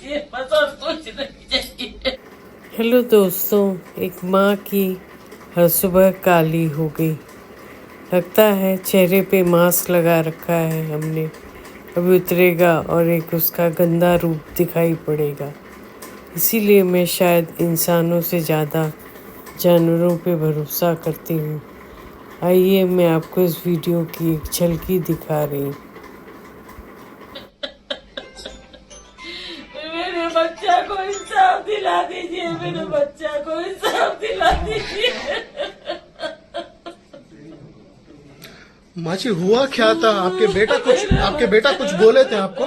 दीजिए बस, और कुछ नहीं चाहिए। हेलो दोस्तों, एक माँ की हर सुबह काली हो गई। लगता है चेहरे पे मास्क लगा रखा है हमने, अभी उतरेगा और एक उसका गंदा रूप दिखाई पड़ेगा। इसीलिए मैं शायद इंसानों से ज़्यादा जानवरों पे भरोसा करती हूँ। आइए मैं आपको इस वीडियो की एक झलकी दिखा रही हूँ। मेरे बच्चा को इंसाफ दिला दीजिए, मेरे बच्चा को इंसाफ दिला दीजिए। माँ जी हुआ क्या था? आपके बेटा कुछ बोले थे आपको?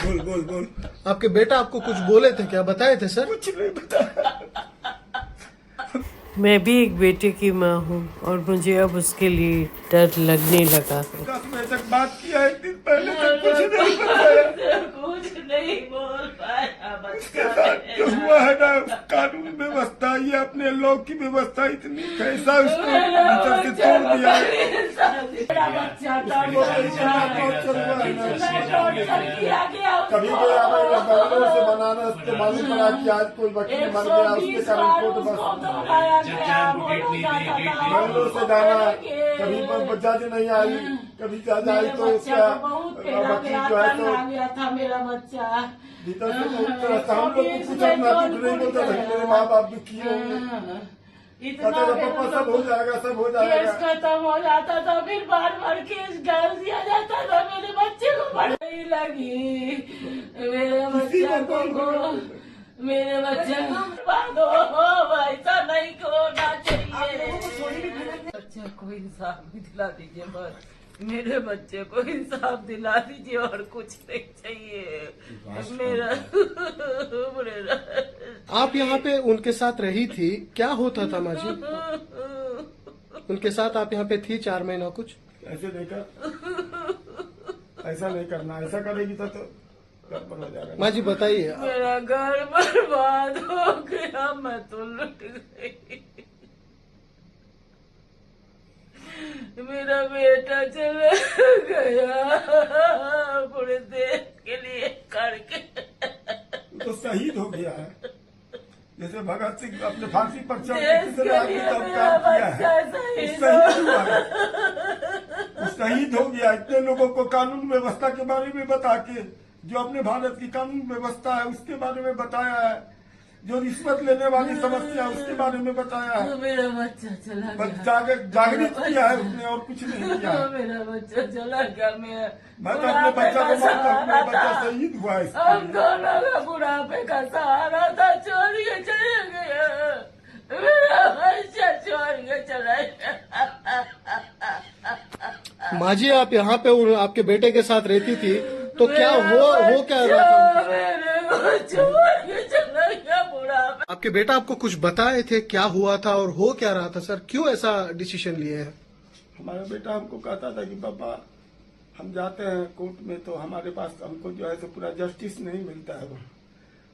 बोल बोल। आपके बेटा आपको कुछ बोले थे क्या? बताए थे सर? कुछ नहीं बताया। मैं भी एक बेटे की माँ हूँ और मुझे अब उसके लिए डर लगने लगा है। 10 बजे तक बात किया, एक दिन पहले तक कुछ नहीं बताया। कुछ नहीं बोल पाया उसके बच्चा। साथ जो हुआ है ना, कानून व्यवस्था, ये अपने लोग की व्यवस्था इतनी कैसा उसको भीतर से तोड़ दिया है। मेरा बच्चा था, वो किया गया कभी गया बेंगलोर से बनारस तो मालूम पड़ा कि आज कोई वकील मर गया, उसके कारण कोर्ट बस बेंगलोर से जाना, कभी जज नहीं आई, कभी जज आई तो उसका वकील जो है तो गया था मेरा बच्चा। भीतर से बहुत तरह से हम लोग को कुछ अपना दुख नहीं बोलता था, मेरे माँ बाप दुखी होंगे, इतना कहता था पापा सब हो जाएगा, सब हो केस जाएगा। खत्म हो जाता था, फिर बार बार केस डाल दिया जाता था। मेरे बच्चे को पढ़ाई लगी, मेरे बच्चे को मेरे बच्चे ऐसा नहीं होना चाहिए। बच्चे को इंसाफ भी दिला दीजिए बस, मेरे बच्चे को इंसाफ दिला दीजिए, और कुछ नहीं चाहिए मेरा। आप यहाँ पे उनके साथ रही थी, क्या होता था माँ जी? उनके साथ आप यहाँ पे थी 4 महीना कुछ? ऐसे नहीं कर, ऐसा नहीं करना, ऐसा करेगी तो गड़बड़ हो जाएगा। माँ जी बताइए। मेरा घर बर्बाद हो गया, मैं तो लुट गई। मेरा बेटा चला गया पूरे देश के लिए करके। तो शहीद हो गया है, जैसे भगत सिंह अपने फांसी पर चढ़ के देश किसी के ने आगे लिए सब मेरा काम किया बच्चा है, शहीद शहीद हुआ है, वो शहीद हो गया। इतने लोगों को कानून व्यवस्था के बारे में बता के, जो अपने भारत की कानून व्यवस्था है उसके बारे में बताया है, जो रिश्वत लेने वाली समस्या है उसके बारे में बताया है, मेरा बच्चा चला गया। जागृत किया है उसने, और कुछ नहीं किया है। मेरा बच्चा चला गया। मैं तो अपने बच्चा को मानता हूँ, मेरा बच्चा शहीद हुआ है इसके हम लिए। दोनों का बुढ़ापे का सहारा था, छोड़ के चले गए। मेरा बच्चा छोड़ के चला गया। माँ जी आप यहाँ पे आपके बेटे के साथ रहती थी, तो क्या हो क्या रहा था? मेरे को छोड़ के चला गया बुढ़ापे। आपके बेटा आपको कुछ बताए थे क्या हुआ था और हो क्या रहा था सर? क्यों ऐसा डिसीजन लिए हैं? हमारा बेटा हमको कहता था कि पापा हम जाते हैं कोर्ट में तो हमारे पास हमको जो है तो पूरा जस्टिस नहीं मिलता है।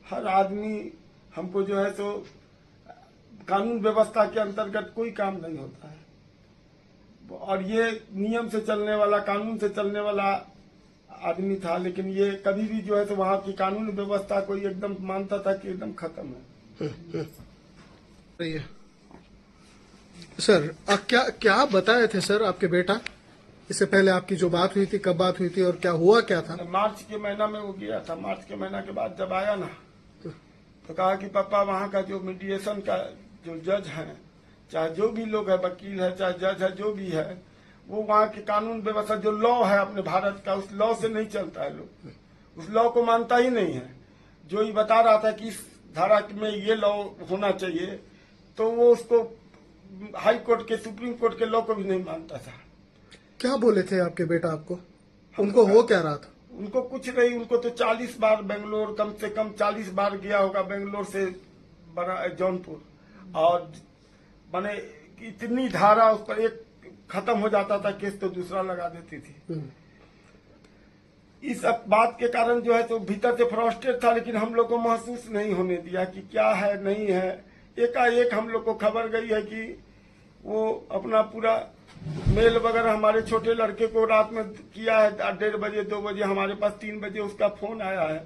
हर आदमी हमको जो है तो कानून व्यवस्था के अंतर्गत कोई काम नहीं होता है, और ये नियम से चलने वाला, कानून से चलने वाला आदमी था, लेकिन ये कभी भी जो है तो वहाँ की कानून व्यवस्था को एकदम मानता था कि एकदम खत्म है। सर क्या बताए थे सर आपके बेटा? इससे पहले आपकी जो बात हुई थी, कब बात हुई थी और क्या हुआ क्या था? मार्च के महीना में वो गया था। मार्च के महीना के बाद जब आया ना, तो कहा कि पापा वहाँ का जो मीडिएशन का जो जज है, चाहे जो भी लोग है, वकील है चाहे जज है, जो भी है, वो वहाँ की कानून व्यवस्था जो लॉ है अपने भारत का, उस लॉ से नहीं चलता है। लोग उस लॉ को मानता ही नहीं है। जो ये बता रहा था कि इस धारा में ये लॉ होना चाहिए, तो वो उसको हाई कोर्ट के, सुप्रीम कोर्ट के लॉ को भी नहीं मानता था। क्या बोले थे आपके बेटा आपको? उनको हो क्या रहा था? उनको कुछ नहीं, उनको तो 40 बार बेंगलोर, कम से कम 40 बार गया होगा बेंगलोर से बड़ा जौनपुर, और माने इतनी धारा उस पर, एक खत्म हो जाता था केस तो दूसरा लगा देती थी। इस बात के कारण जो है तो भीतर से फ्रस्ट्रेट था, लेकिन हम लोग को महसूस नहीं होने दिया कि क्या है नहीं है। एकाएक हम लोग को खबर गई है कि वो अपना पूरा मेल वगैरह हमारे छोटे लड़के को रात में किया है 1:30 बजे 2 बजे, हमारे पास 3 बजे उसका फोन आया है।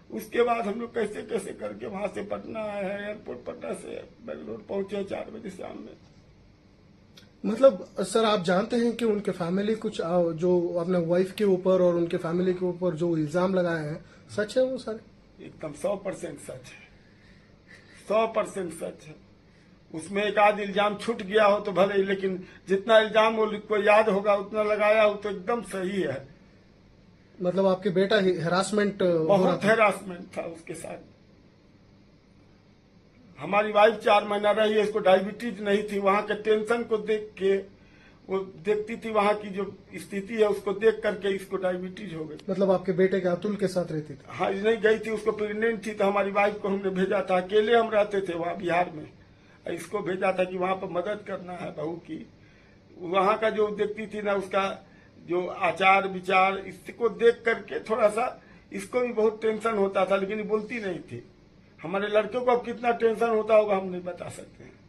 उसके बाद हम लोग कैसे कैसे करके वहां से पटना आए हैं, एयरपोर्ट पटना से बेंगलोर पहुंचे 4 बजे शाम में। मतलब सर आप जानते हैं कि उनके फैमिली कुछ जो अपने वाइफ के ऊपर और उनके फैमिली के ऊपर जो इल्जाम लगाए हैं सच है वो सारे? एकदम 100% सच है, 100% सच है। उसमें एक आध इल्जाम छूट गया हो तो भले ही, लेकिन जितना इल्जाम वो को याद होगा उतना लगाया हो तो एकदम सही है। मतलब आपके बेटा हेरासमेंट बहुत हेरासमेंट था उसके साथ। हमारी वाइफ 4 महीना रही है, इसको डायबिटीज नहीं थी। वहां के टेंशन को देख के वो देखती थी, वहां की जो स्थिति है उसको देख करके इसको डायबिटीज हो गई। मतलब आपके बेटे के अतुल के साथ रहती थी? हाँ, नहीं गई थी, उसको प्रेग्नेंट थी तो हमारी वाइफ को हमने भेजा था। अकेले हम रहते थे वहाँ बिहार में, इसको भेजा था कि वहां पर मदद करना है बहू की। वहां का जो देखती थी ना, उसका जो आचार विचार, इसको देख करके थोड़ा सा इसको भी बहुत टेंशन होता था, लेकिन ये बोलती नहीं थी। हमारे लड़कों को अब कितना टेंशन होता होगा हम नहीं बता सकते हैं।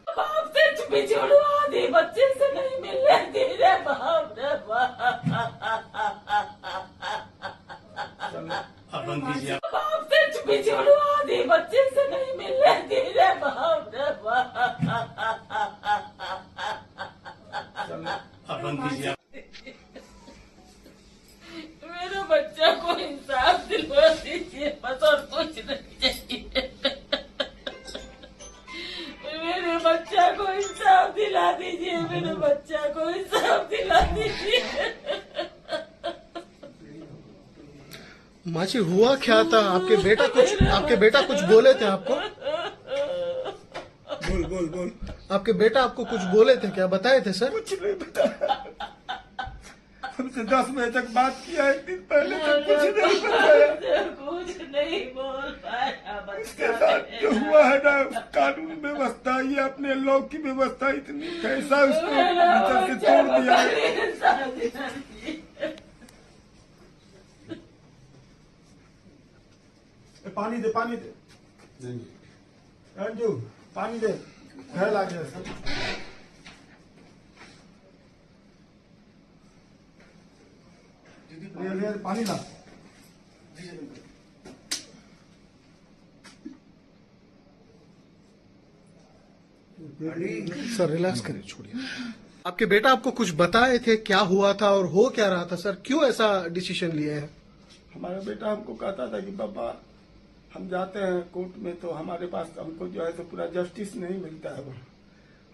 बाप से छुपी छुड़वा दी, बच्चे से नहीं मिलने दी रे बाप रे बाप। बाप से छुपी छुड़वा दी, बच्चे से नहीं मिलने दी रे बाप रे बाप। मेरे बच्चा को इंसाफ दिलवा दीजिए बस, और कुछ नहीं चाहिए। मेरे बच्चा को इंसाफ दिला दीजिए, मेरे बच्चा को इंसाफ दिला दीजिए। माँ जी हुआ क्या था? आपके बेटा कुछ बोले थे आपको? बोल बोल बोल। आपके बेटा आपको कुछ बोले थे क्या? बताए थे सर? कुछ नहीं बताया, हमसे 10 बजे तक बात किया, एक दिन पहले तक कुछ नहीं बताया। कुछ नहीं बोल पाया इसके बच्चा। साथ जो हुआ है ना, कानून व्यवस्था, ये अपने लॉ की व्यवस्था इतनी कैसा उसको भीतर से तोड़ दिया है। पानी दे, पानी दे अंजू, पानी दे, फैल आ गया सब। ले पानी ला। सर रिलैक्स करिए, छोड़िए। आपके बेटा आपको कुछ बताए थे क्या हुआ था और हो क्या रहा था सर? क्यों ऐसा डिसीजन लिए हैं? हमारा बेटा हमको कहता था कि पापा हम जाते हैं कोर्ट में तो हमारे पास हमको जो है तो पूरा जस्टिस नहीं मिलता है।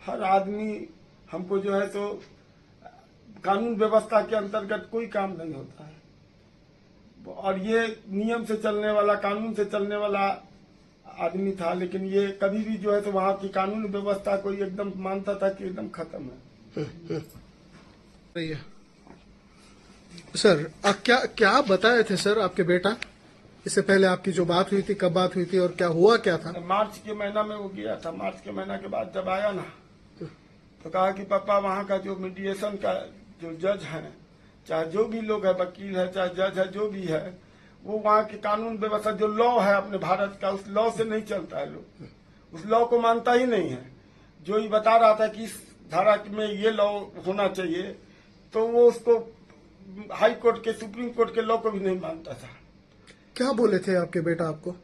हर आदमी हमको जो है तो कानून व्यवस्था के अंतर्गत कोई काम नहीं होता है, और ये नियम से चलने वाला, कानून से चलने वाला आदमी था। लेकिन ये कभी भी जो है तो वहाँ की कानून व्यवस्था को एकदम मानता था कि एकदम खत्म है। सही है सर। क्या बताए थे सर आपके बेटा? इससे पहले आपकी जो बात हुई थी, कब बात हुई थी और क्या हुआ क्या था? मार्च के महीना में वो गया था। मार्च के महीना के बाद जब आया ना तो कहा कि पापा वहाँ का जो मीडिएशन का जो जज है, चाहे जो भी लोग है, वकील है, चाहे जज है, जो भी है, वो वहाँ की कानून व्यवस्था जो लॉ है अपने भारत का, उस लॉ से नहीं चलता है। लोग उस लॉ को मानता ही नहीं है। जो ये बता रहा था कि इस धारा में ये लॉ होना चाहिए, तो वो उसको हाई कोर्ट के, सुप्रीम कोर्ट के लॉ को भी नहीं मानता था। क्या बोले थे आपके बेटा आपको?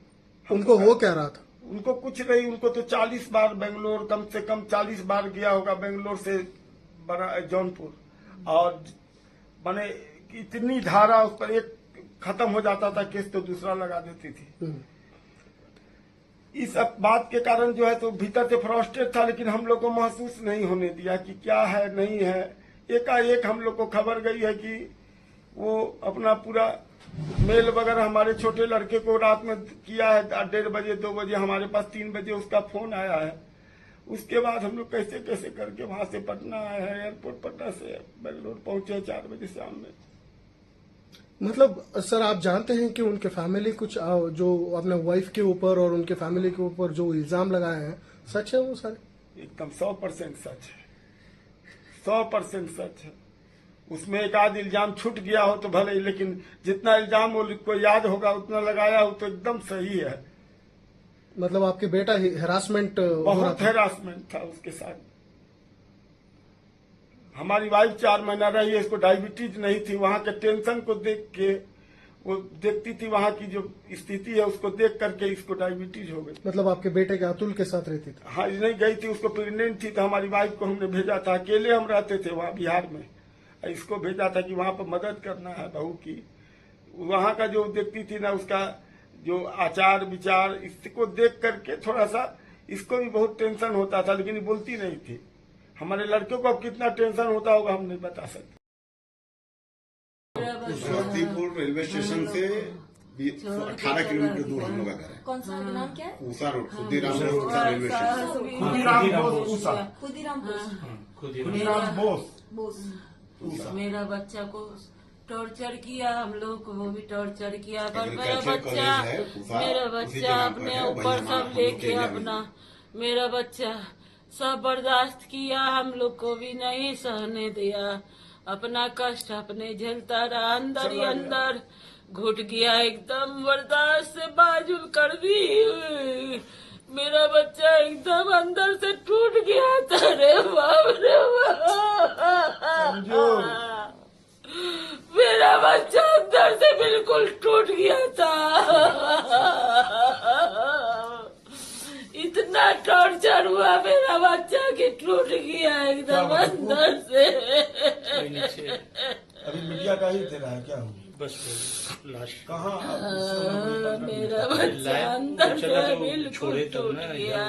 उनको हो क्या रहा था? उनको कुछ नहीं, उनको तो 40 बार बेंगलोर, कम से कम 40 बार गया होगा बेंगलोर से जौनपुर, और माने इतनी धारा उस पर, एक खत्म हो जाता था केस तो दूसरा लगा देती थी। इस बात के कारण जो है तो भीतर से फ्रस्ट्रेट था, लेकिन हम लोग को महसूस नहीं होने दिया कि क्या है नहीं है। एकाएक हम लोग को खबर गई है कि वो अपना पूरा मेल वगैरह हमारे छोटे लड़के को रात में किया है 1:30 बजे 2 बजे, हमारे पास 3 बजे उसका फोन आया है। उसके बाद हम लोग कैसे कैसे करके वहां से पटना आए हैं, एयरपोर्ट पटना से बेंगलोर पहुंचे 4 बजे शाम में। मतलब सर आप जानते हैं कि उनके फैमिली कुछ जो अपने वाइफ के ऊपर और उनके फैमिली के ऊपर जो इल्जाम लगाए हैं सच है वो सारे? एकदम 100% सच है, 100% सच है। उसमें एक आध इल्जाम छूट गया हो तो भले ही, लेकिन जितना इल्जाम वो को याद होगा उतना लगाया हो तो एकदम सही है। मतलब आपके बेटा हेरासमेंट बहुत हेरासमेंट था उसके साथ। हमारी वाइफ 4 महीना रही है, इसको डायबिटीज नहीं थी। वहाँ के टेंशन को देख के वो देखती थी, वहाँ की जो स्थिति है उसको देख करके इसको डायबिटीज हो गई। मतलब आपके बेटे के अतुल के साथ रहती थी? हाँ, नहीं गई थी, उसको प्रेग्नेंट थी, तो हमारी वाइफ को हमने भेजा था। अकेले हम रहते थे वहाँ बिहार में, इसको भेजा था कि वहाँ पर मदद करना है बहू की। वहाँ का जो देखती थी ना, उसका जो आचार विचार, इसको देख करके थोड़ा सा इसको भी बहुत टेंशन होता था, लेकिन बोलती नहीं थी। हमारे लड़कियों को अब कितना टेंशन होता होगा हम नहीं बता सकते। समस्तीपुर रेलवे स्टेशन से 18 किलोमीटर दूर हम लोग का घर है। कौन सा नाम क्या है? Usha road, Khudiram Bose Usha railway station. Khudiram Bose. मेरा बच्चा को टॉर्चर किया, हम लोग को वो भी टॉर्चर किया, पर मेरा एग्रीकल्चर बच्चा कॉलेज है, उषा, मेरा उसी बच्चा जगह पर अपने है, ऊपर वहीं सब हम लोग लेके एरिया में। अपना मेरा बच्चा सब बर्दाश्त किया, हम लोग को भी नहीं सहने दिया। अपना कष्ट अपने झेलता रहा, अंदर ही अंदर घुट गया, एकदम बर्दाश्त से बाजुल कर दी। मेरा बच्चा एकदम अंदर से टूट गया था। रे बाप रे बाप, मेरा बच्चा अंदर से बिल्कुल टूट गया था। इतना टॉर्चर हुआ मेरा बच्चा कि टूट गया एकदम अंदर से। अभी मीडिया का ही दे रहा है क्या? बस लाश कहाँ मेरा बच्चा अंदर से बिल्कुल छोड़े तब टूट ना गया।